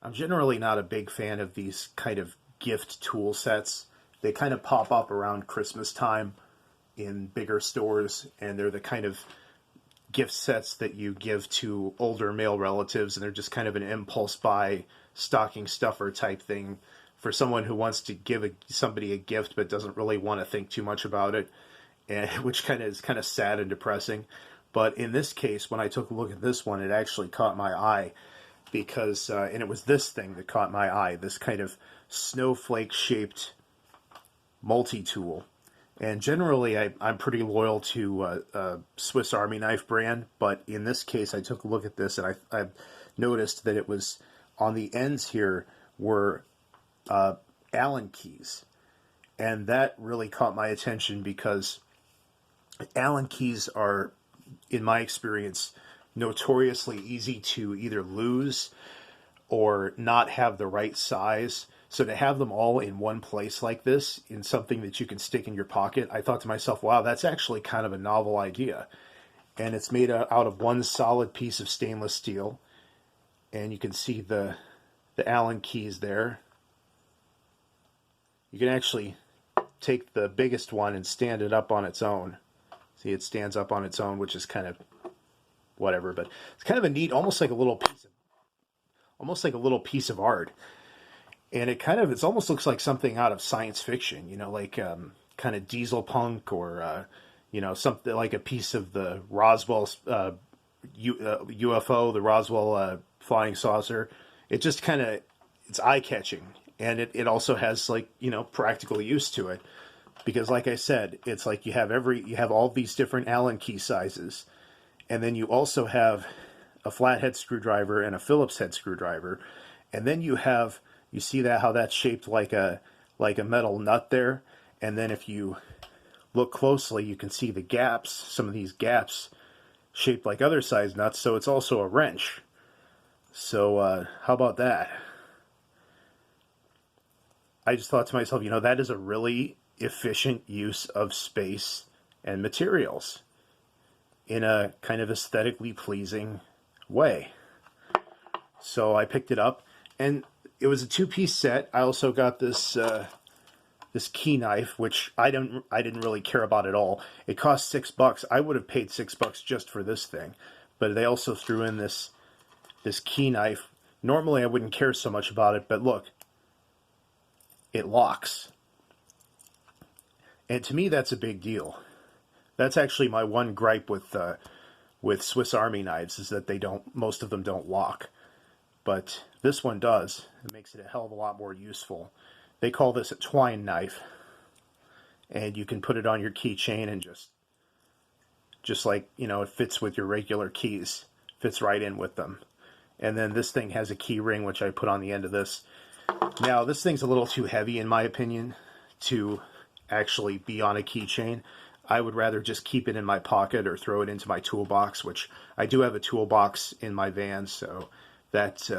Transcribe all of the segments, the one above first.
I'm generally not a big fan of these kind of gift tool sets. They kind of pop up around Christmas time in bigger stores, and they're the kind of gift sets that you give to older male relatives, and they're just kind of an impulse buy, stocking stuffer type thing for someone who wants to give somebody a gift but doesn't really want to think too much about it, and which is kind of sad and depressing. But in this case, when I took a look at this one, it actually caught my eye because, and it was this thing that caught my eye, this kind of snowflake shaped multi-tool. And generally, I'm pretty loyal to Swiss Army knife brand, but in this case, I took a look at this and I noticed that it was on the ends here were Allen keys, and that really caught my attention because Allen keys are, in my experience, notoriously easy to either lose or not have the right size. So to have them all in one place like this, in something that you can stick in your pocket, I thought to myself, wow, that's actually kind of a novel idea. And it's made out of one solid piece of stainless steel. And you can see the Allen keys there. You can actually take the biggest one and stand it up on its own. See, it stands up on its own, which is kind of whatever, but it's kind of a neat, almost like a little piece of art. And it almost looks like something out of science fiction, like kind of diesel punk or, something like a piece of the Roswell UFO, the Roswell flying saucer. It just it's eye-catching. And it also has practical use to it. Because like I said, it's like you have all these different Allen key sizes. And then you also have a flathead screwdriver and a Phillips head screwdriver. And then you see how that's shaped like a metal nut there. And then if you look closely, you can see the gaps, some of these gaps shaped like other size nuts. So it's also a wrench. So how about that? I just thought to myself, that is a really efficient use of space and materials in a kind of aesthetically pleasing way. So I picked it up, and it was a two-piece set. I also got this this key knife, which I didn't really care about at all. It cost $6. I would have paid $6 just for this thing, but they also threw in this key knife. Normally I wouldn't care so much about it, but look, it locks. And to me, that's a big deal. That's actually my one gripe with Swiss Army knives, is that most of them don't lock. But this one does. It makes it a hell of a lot more useful. They call this a twine knife. And you can put it on your keychain and just like, it fits with your regular keys. Fits right in with them. And then this thing has a key ring, which I put on the end of this. Now, this thing's a little too heavy, in my opinion, to actually be on a keychain. I would rather just keep it in my pocket or throw it into my toolbox, which I do have a toolbox in my van, so that's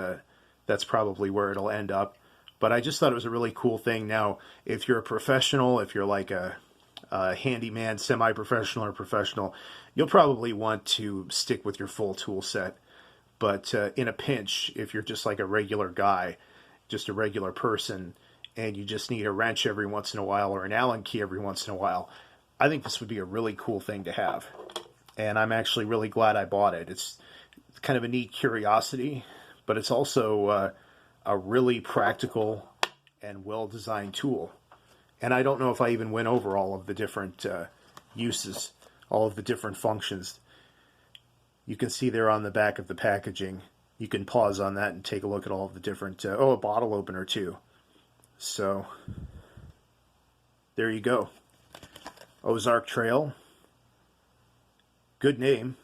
probably where it'll end up. But I just thought it was a really cool thing. Now, if you're a professional, if you're like a handyman, semi-professional or professional, you'll probably want to stick with your full tool set. But in a pinch, if you're just like a regular guy, just a regular person, and you just need a wrench every once in a while or an Allen key every once in a while, I think this would be a really cool thing to have. And I'm actually really glad I bought it. It's kind of a neat curiosity, but it's also a really practical and well-designed tool. And I don't know if I even went over all of the different uses, all of the different functions. You can see there on the back of the packaging. You can pause on that and take a look at all of the different, a bottle opener too. So, there you go. Ozark Trail. Good name.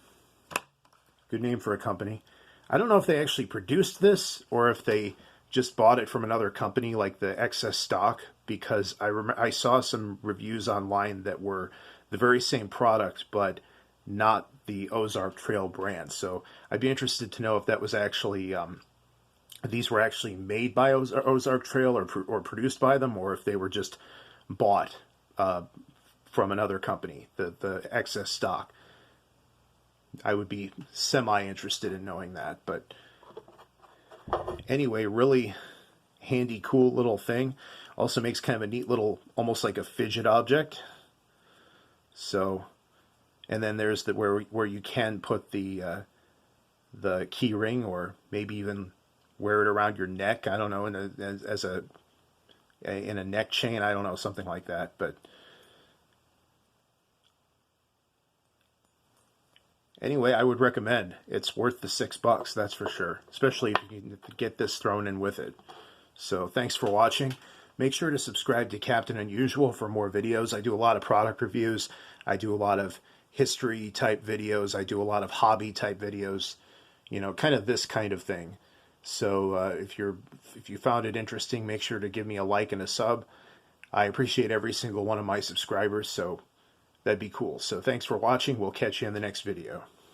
Good name for a company. I don't know if they actually produced this or if they just bought it from another company, like the excess stock, because I saw some reviews online that were the very same product, but not the Ozark Trail brand. So I'd be interested to know if that was actually, these were actually made by Ozark Trail or produced by them, or if they were just bought from another company, the excess stock. I would be semi-interested in knowing that, but anyway, really handy, cool little thing. Also makes kind of a neat little, almost like a fidget object. So, and then there's the where you can put the key ring, or maybe even wear it around your neck. I don't know, as a in a neck chain. I don't know, something like that. But anyway, I would recommend. It's worth the $6, that's for sure. Especially if you can get this thrown in with it. So thanks for watching. Make sure to subscribe to Captain Unusual for more videos. I do a lot of product reviews. I do a lot of history type videos. I do a lot of hobby type videos. You know, kind of this kind of thing. So if you found it interesting, make sure to give me a like and a sub. I appreciate every single one of my subscribers, so that'd be cool. So thanks for watching. We'll catch you in the next video.